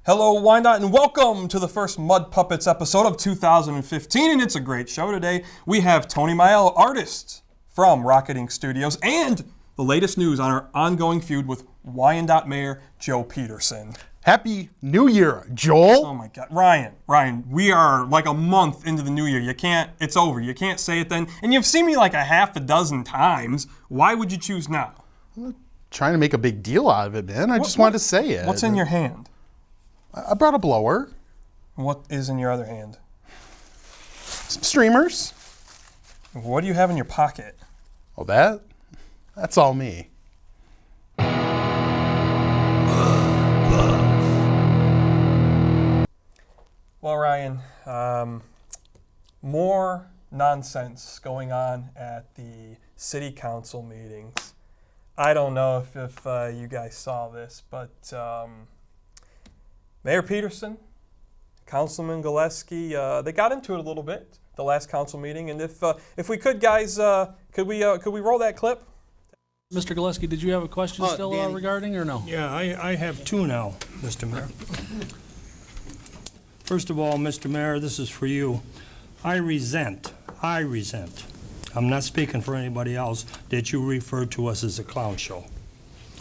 Hello, Wyandotte, and welcome to the first Mud Puppets episode of 2015, and it's a great show today. We have Tony Miello, artist from Rocket Ink Studios, and the latest news on our ongoing feud with Wyandotte Mayor Joe Peterson. Happy New Year, Joel. Oh my God, Ryan, we are like a month into the new year. It's over. You can't say it then. And you've seen me like a half a dozen times. Why would you choose now? I'm trying to make a big deal out of it, man. I just wanted to say it. What's in your hand? I brought a blower. What is in your other hand? Some streamers. What do you have in your pocket? Oh, that's all me. Well, Ryan, more nonsense going on at the city council meetings. I don't know if you guys saw this, but Mayor Peterson, Councilman Galeski, they got into it a little bit the last council meeting. And if we could, guys, could we roll that clip? Mr. Galeski, did you have a question still regarding or no? Yeah, I have two now, Mr. Mayor. First of all, Mr. Mayor, this is for you. I resent, I'm not speaking for anybody else, that you referred to us as a clown show.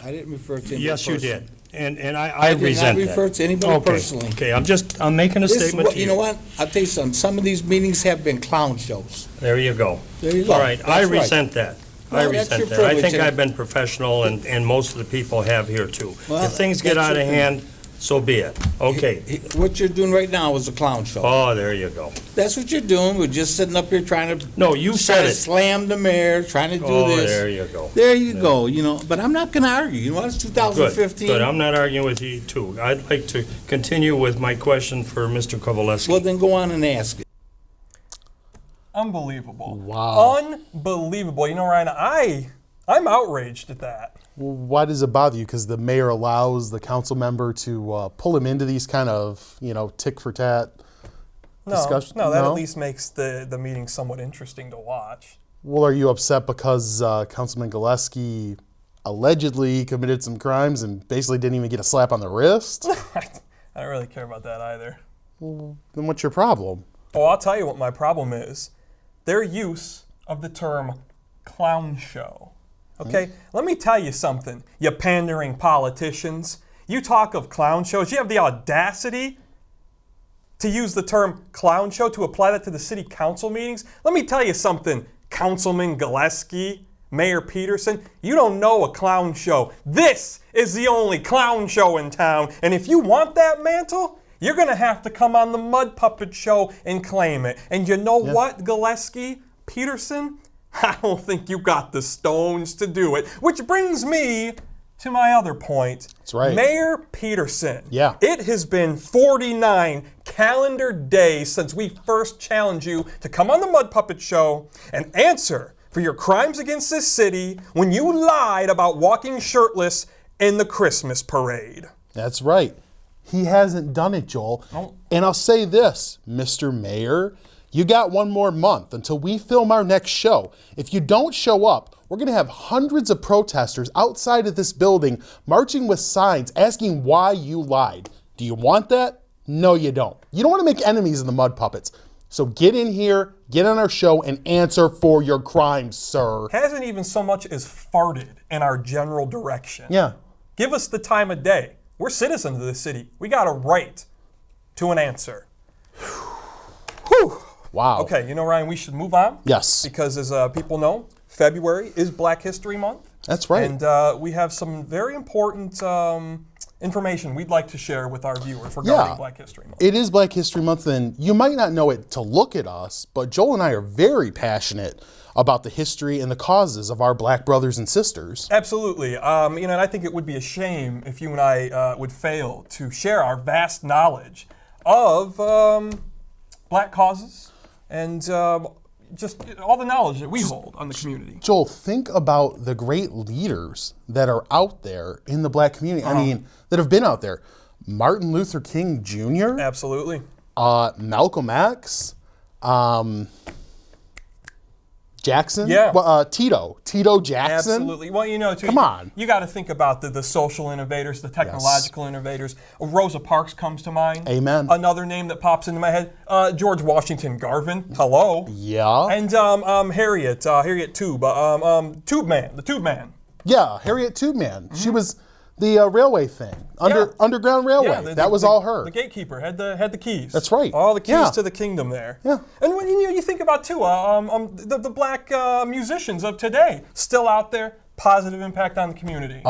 I didn't refer to anybody. Yes, you personally. did. And I resent that. I did not refer to anybody personally. Okay, I'm making a statement to you. You know what? I'll tell you something. Some of these meetings have been clown shows. There you go. There you go. All right, I resent that. Well, I that's your resent that. I think privilege, I've been professional, and most of the people have here, too. Well, If things get that's out of your hand, so be it. Okay. What you're doing right now is a clown show. Oh, there you go. That's what you're doing. We're just sitting up here trying to No, you said it. slam the mayor, trying to do Oh, this. there you go. There you go. You know, but I'm not going to argue. You know what? It's 2015. Good. I'm not arguing with you, too. I'd like to continue with my question for Mr. Kowaleski. Well, then go on and ask it. Unbelievable. Wow. Unbelievable. You know, Ryan, I'm outraged at that. Well, why does it bother you? Because the mayor allows the council member to pull him into these kind of, tick for tat discussions? No, that at least makes the meeting somewhat interesting to watch. Well, are you upset because Councilman Galeski allegedly committed some crimes and basically didn't even get a slap on the wrist? I don't really care about that either. Well, then what's your problem? Oh, I'll tell you what my problem is. Their use of the term clown show. Okay, let me tell you something, you pandering politicians. You talk of clown shows, you have the audacity to use the term clown show to apply that to the city council meetings. Let me tell you something, Councilman Galeski, Mayor Peterson, you don't know a clown show. This is the only clown show in town, and if you want that mantle, you're gonna have to come on the Mud Puppet Show and claim it. And you know what, Galeski, Peterson? I don't think you got the stones to do it. Which brings me to my other point. That's right. Mayor Peterson. Yeah. It has been 49 calendar days since we first challenged you to come on the Mud Puppet Show and answer for your crimes against this city when you lied about walking shirtless in the Christmas parade. That's right. He hasn't done it, Joel. Oh. And I'll say this, Mr. Mayor, you got one more month until we film our next show. If you don't show up, we're going to have hundreds of protesters outside of this building marching with signs asking why you lied. Do you want that? No, you don't. You don't want to make enemies of the Mud Puppets. So get in here, get on our show, and answer for your crimes, sir. Hasn't even so much as farted in our general direction. Yeah. Give us the time of day. We're citizens of this city. We got a right to an answer. Whew. Wow. Okay, you know, Ryan, we should move on. Yes. Because as people know, February is Black History Month. That's right. And we have some very important information we'd like to share with our viewers regarding Black History Month. It is Black History Month, and you might not know it to look at us, but Joel and I are very passionate about the history and the causes of our black brothers and sisters. Absolutely. And I think it would be a shame if you and I would fail to share our vast knowledge of black causes and just all the knowledge that we hold on the community. Joel, think about the great leaders that are out there in the black community. I mean, that have been out there. Martin Luther King Jr. Absolutely. Malcolm X. Jackson? Yeah. Tito Jackson? Absolutely. Well, too, Come on. You got to think about the social innovators, the technological innovators. Rosa Parks comes to mind. Amen. Another name that pops into my head, George Washington Garvin. Hello. Yeah. And Harriet Tube, Tube Man, the Tube Man. Yeah, Harriet Tubman. She was the railway thing, Underground Railway. Yeah, that was all her. The gatekeeper had the keys. That's right. All the keys Yeah. to the kingdom there. Yeah. And when you think about too, the black musicians of today still out there, positive impact on the community.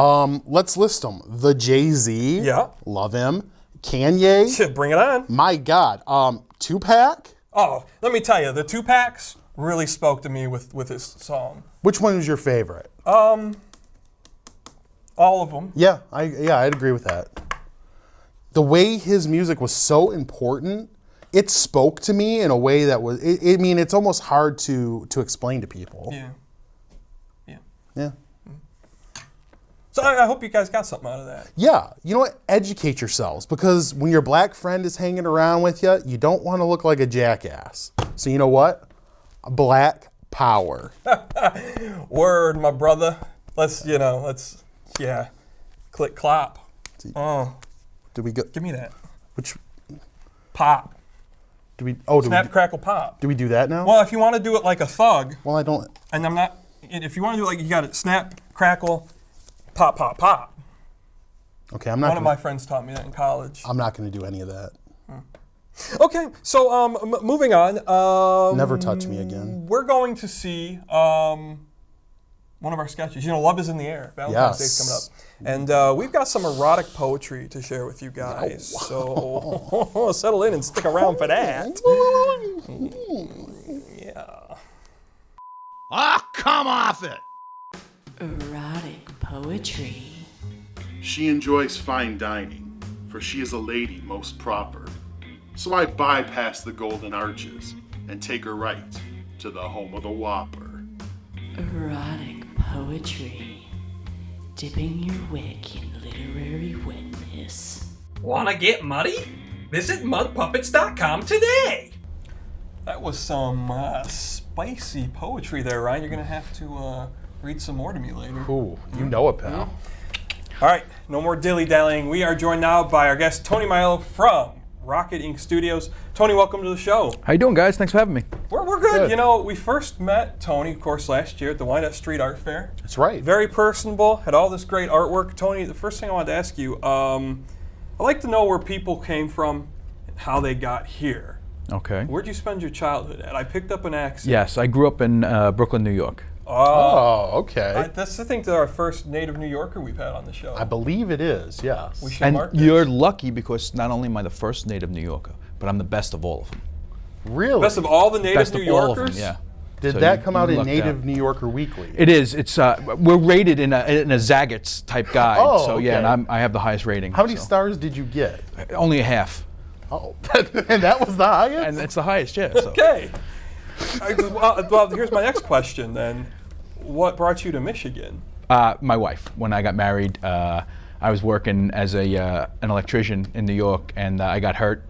Let's list them. The Jay-Z. Yeah. Love him. Kanye. Bring it on. My God. Tupac. Oh, let me tell you, the Tupacs really spoke to me with his song. Which one was your favorite? All of them. Yeah, I'd agree with that. The way his music was so important, it spoke to me in a way that was. I mean, it's almost hard to explain to people. Yeah. Yeah. So I hope you guys got something out of that. Yeah. You know what? Educate yourselves, because when your black friend is hanging around with you, you don't want to look like a jackass. So you know what? Black power. Word, my brother. Let's click clop. Oh, Did we go? give me that. Which? Pop. Do we? Oh, do Snap, we? crackle, pop. Do we do that now? Well, if you want to do it like a thug, Well, I don't. and I'm not, if you want to do it like you got it, snap, crackle, pop, pop, pop. Okay, I'm not. One of my friends taught me that in college. I'm not going to do any of that. Okay, so moving on. Never touch me again. We're going to see one of our sketches. Love is in the air. Valentine's Day's coming up. And we've got some erotic poetry to share with you guys. So settle in and stick around for that. Yeah. Ah, come off it! Erotic poetry. She enjoys fine dining, for she is a lady most proper. So I bypass the golden arches and take her right to the home of the Whopper. Erotic poetry. Dipping your wick in literary wetness. Wanna get muddy? Visit mudpuppets.com today. That was some spicy poetry there, Ryan. You're gonna have to read some more to me later. Ooh, you know it, pal. All right, no more dilly-dallying. We are joined now by our guest, Tony Miello from Rocket Ink Studios. Tony, welcome to the show. How you doing, guys? Thanks for having me. We're good. We first met Tony, of course, last year at the Wyandotte Street Art Fair. That's right. Very personable, had all this great artwork. Tony, the first thing I wanted to ask you, I'd like to know where people came from and how they got here. Okay. Where'd you spend your childhood at? I picked up an accent. Yes, I grew up in Brooklyn, New York. Oh, okay. That's, I think, our first native New Yorker we've had on the show. I believe it is, yes. We should And mark this. you're lucky because not only am I the first native New Yorker, but I'm the best of all of them. Really? Best of all the native Best New of all of Yorkers? them, yeah. Did So that you- come out you in lucked Native out. New Yorker Weekly? It is. It's we're rated in a Zagat's type guide. Oh, so yeah, okay. and I have the highest rating. How many so. stars did you get? Only a half. Oh, and that was the highest? And it's the highest, yeah. So. Okay. Well, here's my next question then. What brought you to Michigan? My wife. When I got married, I was working as an electrician in New York, and I got hurt.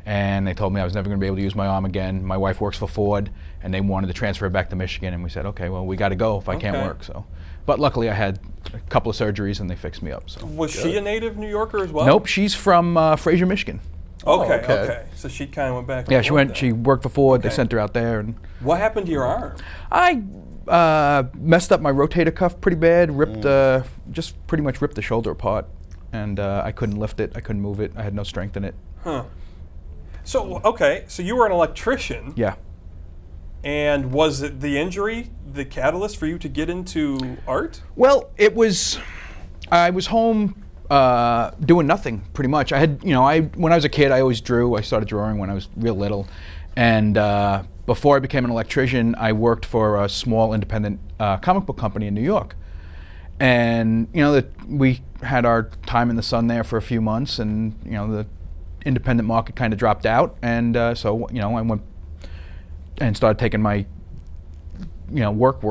And they told me I was never going to be able to use my arm again. My wife works for Ford, and they wanted to transfer back to Michigan. And we said, okay, well, we got to go if I can't Okay. work. So, but luckily, I had a couple of surgeries, and they fixed me up. So. Was she a native New Yorker as well? Nope, she's from Fraser, Michigan. Okay, okay. okay. So she kind of went back. and Yeah, she forth went. then. She worked for Ford. They Okay. sent her out there, and What happened to your arm? I messed up my rotator cuff pretty bad. Ripped, just pretty much ripped the shoulder apart, and I couldn't lift it. I couldn't move it. I had no strength in it. Huh. So okay, so you were an electrician, Yeah. and was it the injury the catalyst for you to get into art? Well, it was. I was home doing nothing pretty much. I had, when I was a kid, I always drew. I started drawing when I was real little, and before I became an electrician, I worked for a small independent comic book company in New York. And we had our time in the sun there for a few months, and the independent market kind of dropped out, and so I went and started taking my work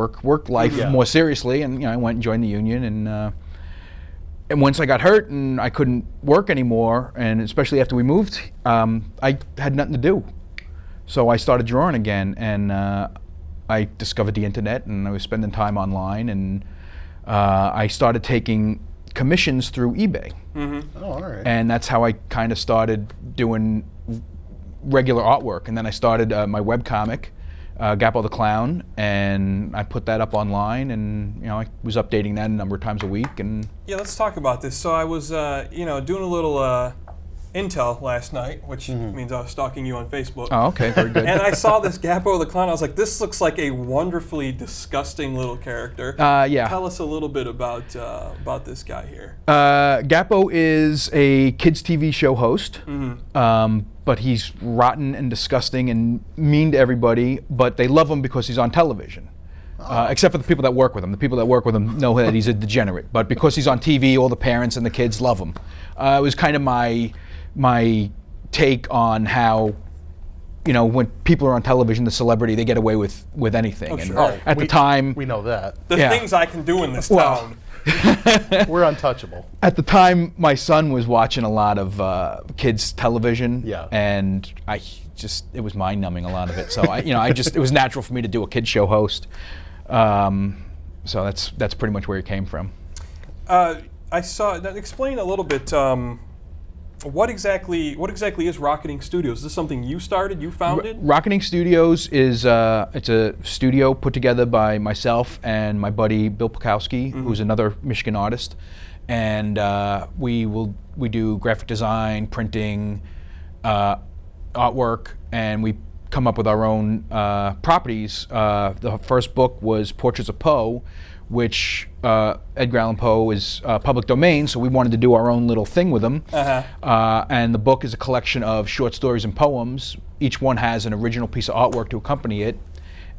life more seriously, and I went and joined the union, and once I got hurt and I couldn't work anymore, and especially after we moved, I had nothing to do. So I started drawing again, and I discovered the internet, and I was spending time online, and I started taking commissions through eBay. Oh, all right. And that's how I kind of started doing regular artwork. And then I started my webcomic, Gappo the Clown, and I put that up online, and I was updating that a number of times a week. And yeah, let's talk about this. So I was, doing a little intel last night, which means I was stalking you on Facebook. oh, okay, very good. And I saw this Gappo the Clown. I was like, this looks like a wonderfully disgusting little character. Yeah. Tell us a little bit about this guy here. Gappo is a kids' TV show host, but he's rotten and disgusting and mean to everybody, but they love him because he's on television. Except for the people that work with him. The people that work with him know that he's a degenerate, but because he's on TV, all the parents and the kids love him. It was kind of my take on how, when people are on television, the celebrity, they get away with anything. Oh, and sure. at the time, We know that. The yeah. things I can do in this Well, town. We're untouchable. at the time, my son was watching a lot of kids television, Yeah. and it was mind numbing, a lot of it. So it was natural for me to do a kids show host. So that's pretty much where it came from. I saw. Explain a little bit. What exactly is Rocketing Studios? Is this something you started? You founded? Rocketing Studios is it's a studio put together by myself and my buddy Bill Pukowski, who's another Michigan artist, and we do graphic design, printing, artwork, and we come up with our own properties. The first book was Portraits of Poe, which Edgar Allan Poe is public domain, so we wanted to do our own little thing with him. And the book is a collection of short stories and poems. Each one has an original piece of artwork to accompany it.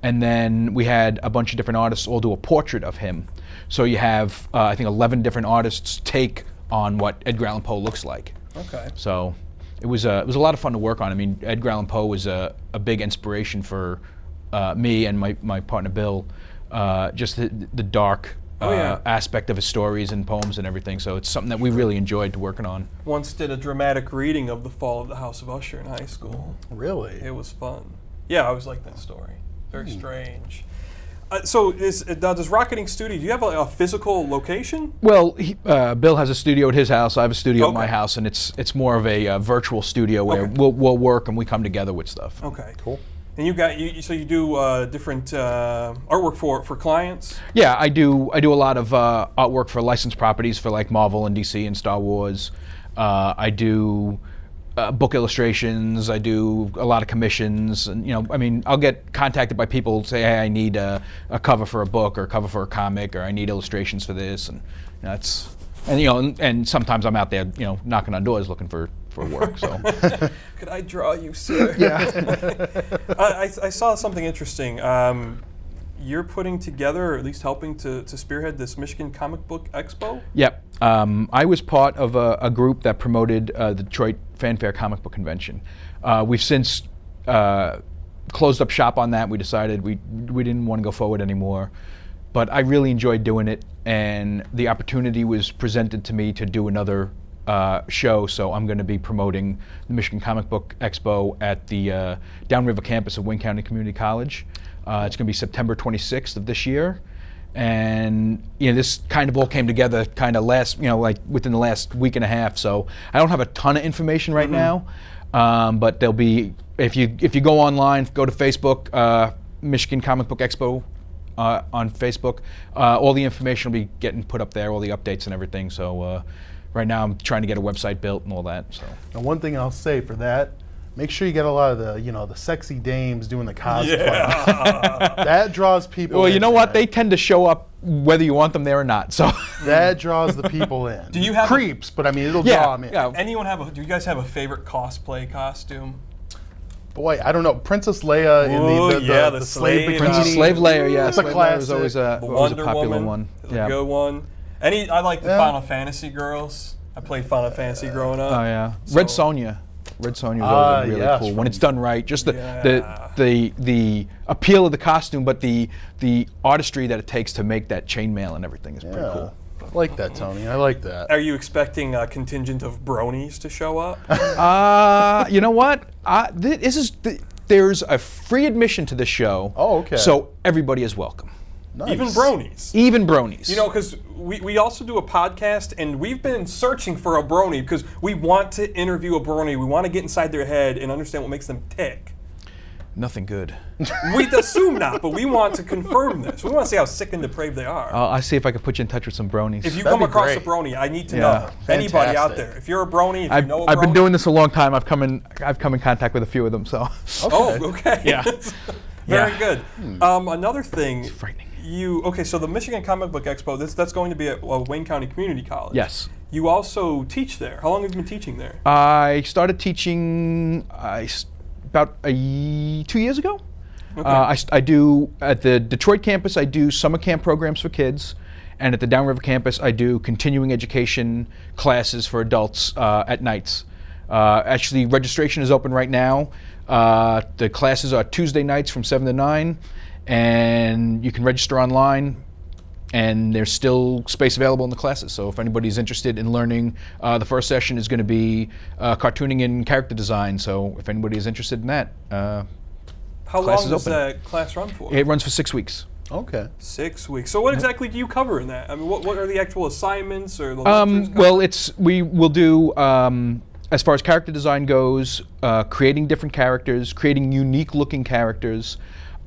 And then we had a bunch of different artists all do a portrait of him. So you have, I think, 11 different artists take on what Edgar Allan Poe looks like. Okay. So it was a lot of fun to work on. I mean, Edgar Allan Poe was a big inspiration for me and my partner Bill. Just the dark aspect of his stories and poems and everything. So it's something that we really enjoyed working on. Once did a dramatic reading of The Fall of the House of Usher in high school. Really? It was fun. Yeah, I always liked that story. Very strange. So does Rocketing Studio, do you have a physical location? Well, Bill has a studio at his house. I have a studio at my Okay. house, and it's more of a virtual studio where Okay. we'll work and we come together with stuff. Okay. Cool. And so you do different artwork for clients? Yeah, I do a lot of artwork for licensed properties for like Marvel and DC and Star Wars. I do book illustrations. I do a lot of commissions, and I'll get contacted by people say, "Hey, I need a cover for a book or a cover for a comic, or I need illustrations for this," and and sometimes I'm out there, knocking on doors looking for work. So Could I draw you, sir? yeah. I saw something interesting. You're putting together, or at least helping to spearhead this Michigan Comic Book Expo? Yep. I was part of a group that promoted the Detroit Fanfare Comic Book Convention. We've since closed up shop on that. We decided we didn't want to go forward anymore. But I really enjoyed doing it, and the opportunity was presented to me to do another show, so I'm going to be promoting the Michigan Comic Book Expo at the Downriver campus of Wayne County Community College. It's going to be September 26th of this year. And this kind of all came together kind of like within the last week and a half. So I don't have a ton of information right now, but there'll be, if you go online, go to Facebook, Michigan Comic Book Expo on Facebook, all the information will be getting put up there, all the updates and everything. So right now I'm trying to get a website built and all that. So. And one thing I'll say for that, make sure you get a lot of the sexy dames doing the cosplay. Yeah. That draws people Well, in. you know what? man. They tend to show up whether you want them there or not. So. That draws the people in. Do you have creeps? But I mean, it'll draw them in. Yeah. Do you guys have a favorite cosplay costume? Boy, I don't know. Princess Leia Ooh, in yeah, the the slave slave- bikini. Princess Slave Leia, yeah. It's a Slave Leia was classic. always a Wonder popular Woman one. is Yeah. a good one. I like the Yeah. Final Fantasy girls. I played Final Fantasy growing up. Oh yeah, So- Red Sonja. Red Sonja was always really yes, cool when from- it's done right. Just Yeah. the appeal of the costume, but the artistry that it takes to make that chainmail and everything is pretty Yeah. cool. I like that, Tony. I like that. Are you expecting a contingent of bronies to show up? You know what? there's a free admission to the show. Oh, okay. So everybody is welcome. Nice. Even bronies. Even bronies. You know, because we also do a podcast, and we've been searching for a brony because we want to interview a brony. We want to get inside their head and understand what makes them tick. Nothing good. We'd assume not, but we want to confirm this. We want to see how sick and depraved they are. I'll see if I can put you in touch with some bronies. If you That'd come be across great. a brony, I need to Yeah. know. Anybody out Fantastic. there. If you're a brony, if you know a brony. I've been doing this a long time. I've come in contact with a few of them. So. Oh, okay. Yeah. Very Yeah. good. Another thing. Frightening. So the Michigan Comic Book Expo, that's going to be at Wayne County Community College. Yes. You also teach there. How long have you been teaching there? I started teaching about 2 years ago. Okay. I do at the Detroit campus. I do summer camp programs for kids, and at the Downriver campus, I do continuing education classes for adults at nights. Actually, registration is open right now. The classes are Tuesday nights from 7 to 9, and you can register online. And there's still space available in the classes. So if anybody's interested in learning, the first session is going to be cartooning and character design. So if anybody is interested in that, How class long is does open. that class run for? It runs for 6 weeks. Okay. 6 weeks. So what exactly do you cover in that? I mean, what are the actual assignments or the lectures? Well, we will do, as far as character design goes, creating different characters, creating unique looking characters,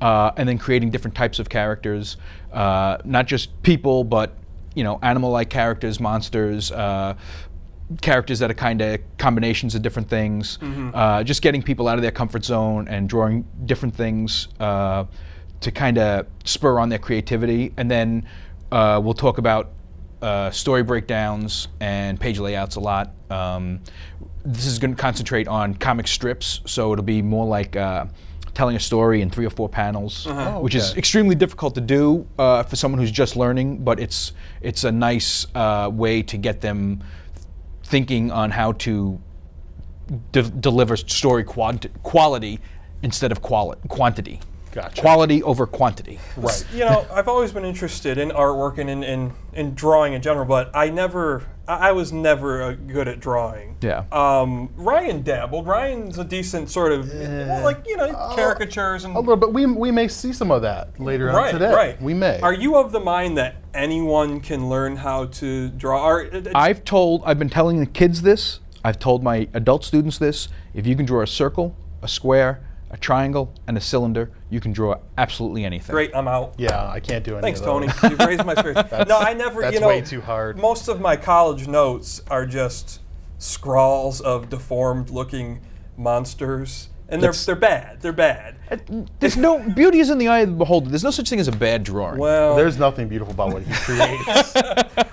and then creating different types of characters, not just people, but animal-like characters, monsters, characters that are kind of combinations of different things. Just getting people out of their comfort zone and drawing different things to kind of spur on their creativity. And then we'll talk about story breakdowns and page layouts a lot. This is going to concentrate on comic strips, so it'll be more like telling a story in 3 or 4 panels, which is extremely difficult to do for someone who's just learning, but it's a nice way to get them thinking on how to deliver story quality instead of quantity. Gotcha. Quality over quantity. Right. I've always been interested in artwork and in drawing in general, but I was never good at drawing. Yeah. Ryan dabbled. Ryan's a decent sort of, caricatures and... A little bit. We may see some of that later on today. Right. We may. Are you of the mind that anyone can learn how to draw? I've been telling the kids this. I've told my adult students this. If you can draw a circle, a square, a triangle, and a cylinder, you can draw absolutely anything. Great, I'm out. Yeah, I can't do any Thanks, of those. Tony. You've raised my spirits. No, I never, That's way too hard. Most of my college notes are just scrawls of deformed-looking monsters, and they're bad. They're bad. There's no beauty is in the eye of the beholder. There's no such thing as a bad drawing. Well, There's nothing beautiful about what he creates.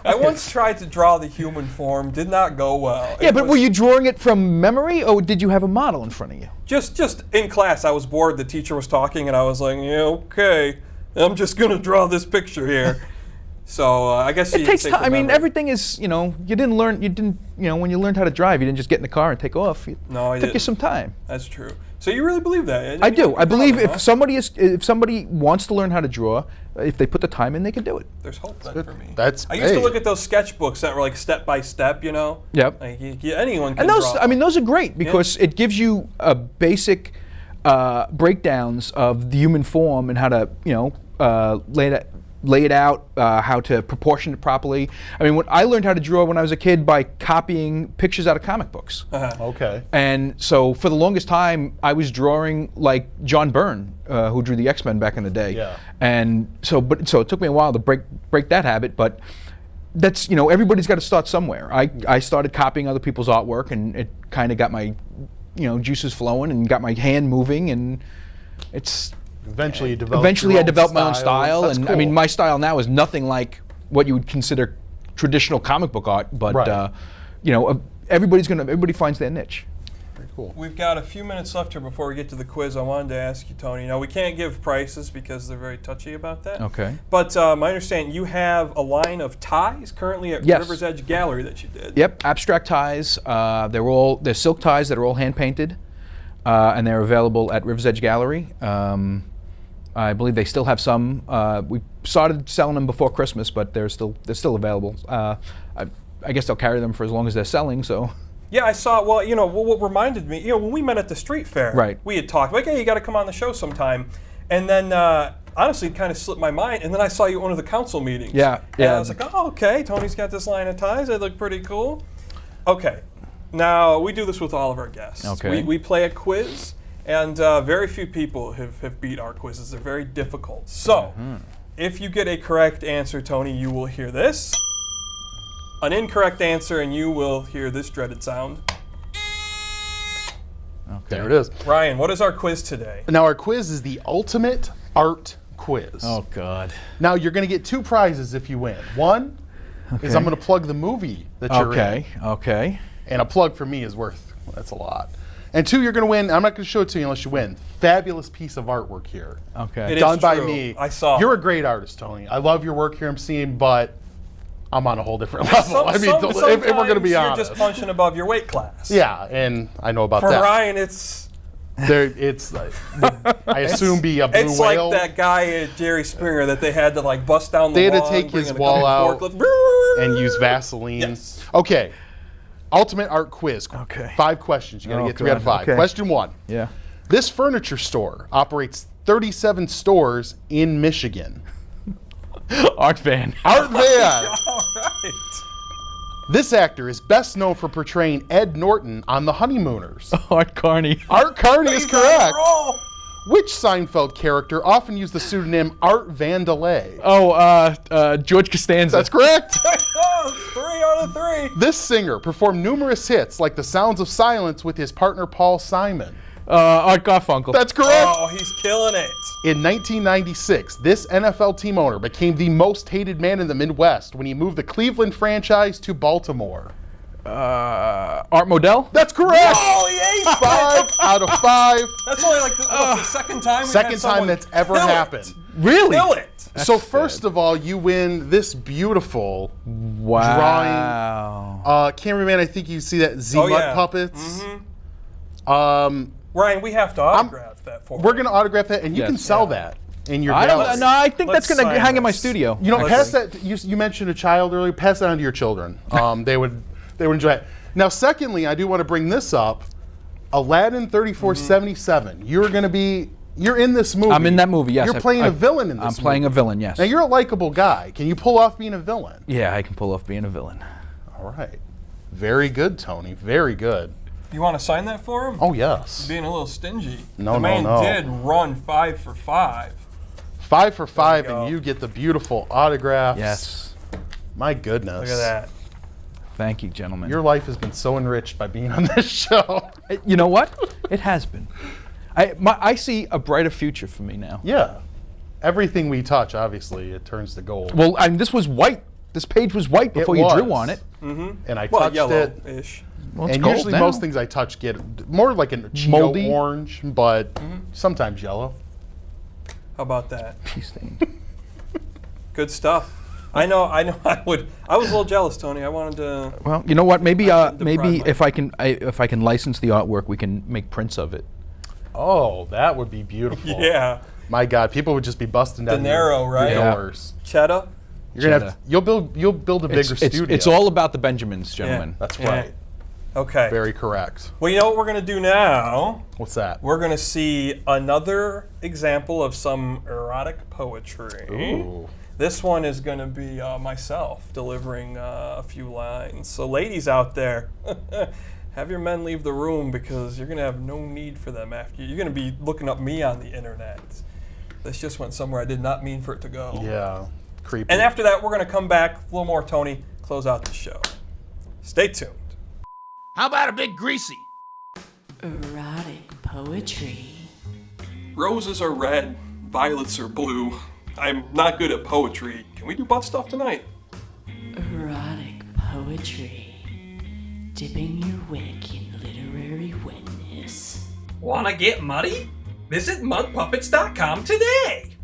I once tried to draw the human form. Did not go well. Yeah, but were you drawing it from memory, or did you have a model in front of you? Just in class, I was bored. The teacher was talking, and I was like, yeah, okay, I'm just gonna draw this picture here. So I guess It takes time. I mean, everything is, you didn't learn, when you learned how to drive, you didn't just get in the car and take off. No, I It took you didn't. some time. That's true. So you really believe that? I do. I believe Problem, if somebody wants to learn how to draw, if they put the time in, they can do it. There's hope then for me. That's I used to hey. look at those sketchbooks that were like step by step, Yep. Like anyone can And those, draw. those are great because it gives you a basic breakdowns of the human form and how to, lay it out, how to proportion it properly. I mean, I learned how to draw when I was a kid by copying pictures out of comic books. Okay. And so for the longest time, I was drawing like John Byrne, who drew the X-Men back in the day. Yeah. And so it took me a while to break that habit, but that's, everybody's got to start somewhere. I started copying other people's artwork, and it kind of got my, juices flowing and got my hand moving, and it's... Eventually, I developed my own style, That's and cool. I mean, my style now is nothing like what you would consider traditional comic book art, but Right. everybody finds their niche. Very cool. We've got a few minutes left here before we get to the quiz. I wanted to ask you, Tony. Now, we can't give prices because they're very touchy about that. Okay. But my understanding, you have a line of ties currently at Yes. River's Edge Gallery that you did. Yep, abstract ties. They're silk ties that are all hand painted, and they're available at River's Edge Gallery. I believe they still have some. We started selling them before Christmas, but they're still available. I guess they'll carry them for as long as they're selling. So. Yeah, I saw. Well, what reminded me, when we met at the street fair, Right. we had talked like, hey, you got to come on the show sometime, and then honestly, it kind of slipped my mind, and then I saw you at one of the council meetings. Yeah, And yeah. I was like, oh, okay, Tony's got this line of ties. They look pretty cool. Okay, now we do this with all of our guests. Okay. We play a quiz, and very few people have beat our quizzes. They're very difficult. So, if you get a correct answer, Tony, you will hear this. An incorrect answer, and you will hear this dreaded sound. Okay. There it is. Ryan, what is our quiz today? Now our quiz is the ultimate art quiz. Oh God. Now you're going to get 2 prizes if you win. One is I'm going to plug the movie that you're in. Okay. And a plug for me is worth, that's a lot. And 2, you're going to win. I'm not going to show it to you unless you win. Fabulous piece of artwork here. Okay. It is Done by true. me. I saw. You're a great artist, Tony. I love your work here I'm seeing, but I'm on a whole different level. if we're going to be honest. You're just punching above your weight class. Yeah, and I know about For that. Ryan, it's I assume be a blue it's whale. like that guy at Jerry Springer that they had to like bust down the They had to wall take and bring his in a wall couple out forklifts. and use Vaseline. Yes. Okay. Ultimate art quiz. Okay. 5 questions. You got to Oh, get 3 out of 5. God. Okay. Question 1. Yeah. This furniture store operates 37 stores in Michigan. Art van. Art Van. All right. This actor is best known for portraying Ed Norton on The Honeymooners. Art Carney. Art Carney is He's on a correct. roll. Which Seinfeld character often used the pseudonym Art Vandelay? Oh, George Costanza. That's correct. 3 out of 3. This singer performed numerous hits like The Sounds of Silence with his partner Paul Simon. Art Garfunkel. That's correct. Oh, he's killing it. In 1996, this NFL team owner became the most hated man in the Midwest when he moved the Cleveland franchise to Baltimore. Art Modell. That's correct. Oh, he aced 5 out of 5. That's only like the second time we've Second had time someone that's ever kill it. happened. Really? Kill it. So first of all, you win this beautiful Wow. cameraman. I think you see that Oh, yeah. themudpuppets. Ryan, we have to autograph that for We're you. gonna autograph that, and you Yes. can sell that in your I gallery. don't. No, I think Let's that's gonna sign hang in my this. studio. You know, Let's- pass that. You mentioned a child earlier. Pass that on to your children. They would enjoy it. Now, secondly, I do want to bring this up. Aladdin 3477. You're in this movie. I'm in that movie. Yes. You're playing a villain in this. I'm playing a villain. Yes. Now you're a likable guy. Can you pull off being a villain? Yeah, I can pull off being a villain. All right. Very good, Tony. Very good. You want to sign that for him? Oh yes. Being a little stingy. No, the no, man no. did run 5 for 5. 5 for 5, go. and you get the beautiful autographs. Yes. My goodness. Look at that. Thank you, gentlemen. Your life has been so enriched by being on this show. You know what? It has been. I see a brighter future for me now. Yeah. Everything we touch, obviously, it turns to gold. Well, this was white. This page was white before you drew on it. And I Well, touched it. yellow-ish. Well, it's And gold usually now. most things I touch get more like a Cheeto Moldy. orange, but sometimes yellow. How about that? Pea stained. Good stuff. I know. I was a little jealous, Tony. I wanted to. Well, you know what? Maybe deprive maybe myself. if I can license the artwork, we can make prints of it. Oh, that would be beautiful. Yeah. My God, people would just be busting down Dinero, your right? Yeah. doors. Cheddar. You're gonna have Cheddar. you'll build a bigger studio. It's all about the Benjamins, gentlemen. That's Yeah. right. Okay. Very correct. Well, you know what we're gonna do now? What's that? We're gonna see another example of some erotic poetry. Ooh. This one is going to be myself delivering a few lines. So ladies out there, have your men leave the room because you're going to have no need for them after you. You're going to be looking up me on the internet. This just went somewhere I did not mean for it to go. Yeah. Creepy. And after that, we're going to come back, a little more Tony, close out the show. Stay tuned. How about a big greasy? Erotic poetry. Roses are red, violets are blue. I'm not good at poetry. Can we do butt stuff tonight? Erotic poetry. Dipping your wick in literary wetness. Wanna get muddy? Visit mudpuppets.com today.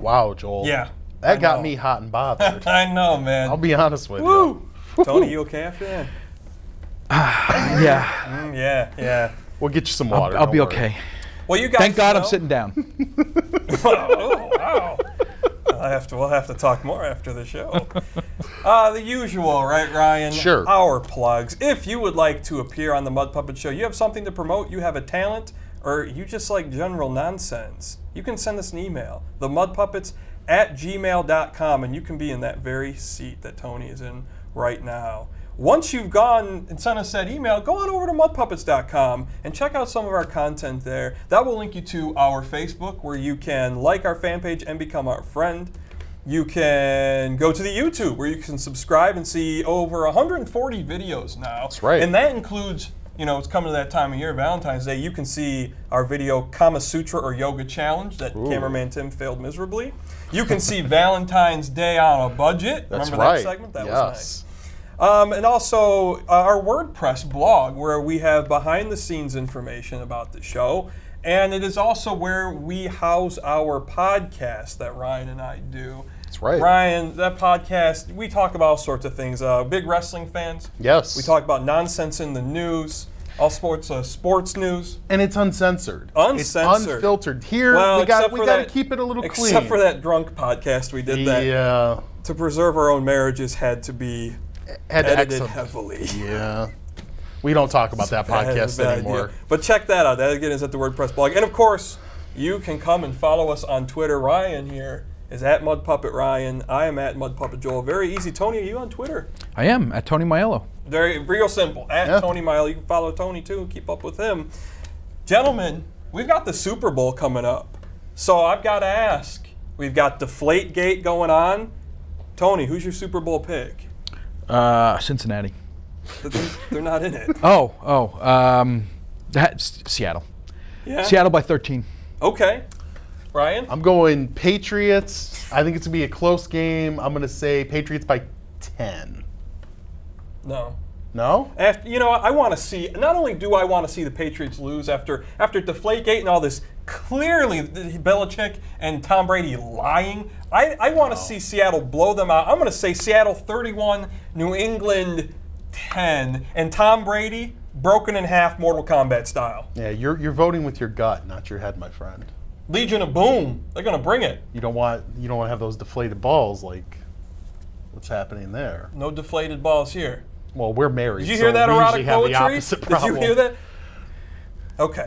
Wow, Joel. Yeah. That I got know. me hot and bothered. I know, man. I'll be honest with Woo! you. Tony, you okay after that? Yeah. Yeah. We'll get you some water. I'll don't be worry. okay. Well, you guys Thank God I'm know- sitting down. Oh, wow. We'll have to talk more after the show. The usual, right, Ryan? Sure. Our plugs. If you would like to appear on the Mud Puppet Show, you have something to promote, you have a talent, or you just like general nonsense, you can send us an email, themudpuppets@gmail.com, and you can be in that very seat that Tony is in right now. Once you've gone and sent us that email, go on over to mudpuppets.com and check out some of our content there. That will link you to our Facebook, where you can like our fan page and become our friend. You can go to the YouTube, where you can subscribe and see over 140 videos now. That's right. And that includes, it's coming to that time of year, Valentine's Day. You can see our video Kama Sutra or Yoga Challenge that cameraman Tim failed miserably. You can see Valentine's Day on a Budget. That's Remember right. that segment? That yes. was nice. And also our WordPress blog, where we have behind-the-scenes information about the show. And it is also where we house our podcast that Ryan and I do. That's right. Ryan, that podcast, we talk about all sorts of things. Big wrestling fans. Yes. We talk about nonsense in the news, all sports news. And it's uncensored. Uncensored. It's unfiltered. Here, Well, we got except for to that- keep it a little clean. Except for that drunk podcast we did that. Yeah. To preserve our own marriages had to be Had to edited exit. heavily. Yeah. We don't talk about that podcast Bad anymore. idea. But check that out. That again is at the WordPress blog. And of course, you can come and follow us on Twitter. Ryan here is at MudPuppetRyan. I am at MudPuppetJoel. Very easy. Tony, are you on Twitter? I am at Tony Miello. Very real simple. At Yeah. Tony Miello. You can follow Tony too and keep up with him. Gentlemen, we've got the Super Bowl coming up. So I've got to ask. We've got Deflategate going on. Tony, who's your Super Bowl pick? Cincinnati. They're not in it. That's Seattle. Yeah. Seattle by 13. Okay. Ryan? I'm going Patriots. I think it's going to be a close game. I'm going to say Patriots by 10. No. No? After, I want to see, not only do I want to see the Patriots lose after Deflategate and all this clearly Belichick and Tom Brady lying, I want to see Seattle blow them out. I'm going to say Seattle 31, New England 10, and Tom Brady broken in half Mortal Kombat style. Yeah, you're voting with your gut, not your head, my friend. Legion of Boom, they're going to bring it. You don't want to have those deflated balls like what's happening there. No deflated balls here. Well, we're married. Did you hear that we erotic usually have poetry? the opposite problem. Did you hear that? Okay.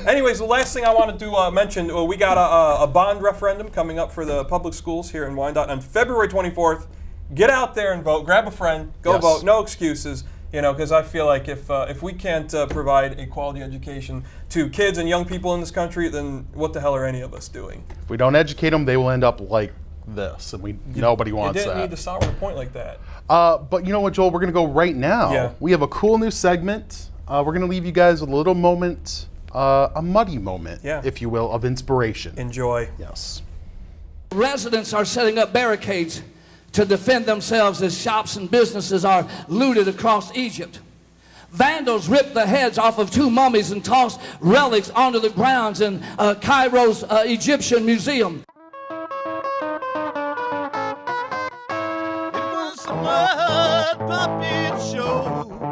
Anyways, the last thing I want to do mention, we got a bond referendum coming up for the public schools here in Wyandotte on February 24th. Get out there and vote. Grab a friend. Go Yes. vote. No excuses. Because I feel like if we can't provide a quality education to kids and young people in this country, then what the hell are any of us doing? If we don't educate them, they will end up like this, and nobody wants You didn't that. need to sour the point like that. But you know what, Joel? We're going to go right now. Yeah. We have a cool new segment. We're going to leave you guys with a little moment, a muddy moment, Yeah. if you will, of inspiration. Enjoy. Yes. Residents are setting up barricades to defend themselves as shops and businesses are looted across Egypt. Vandals ripped the heads off of 2 mummies and tossed relics onto the grounds in Cairo's Egyptian Museum. It was the Mud Puppet Show.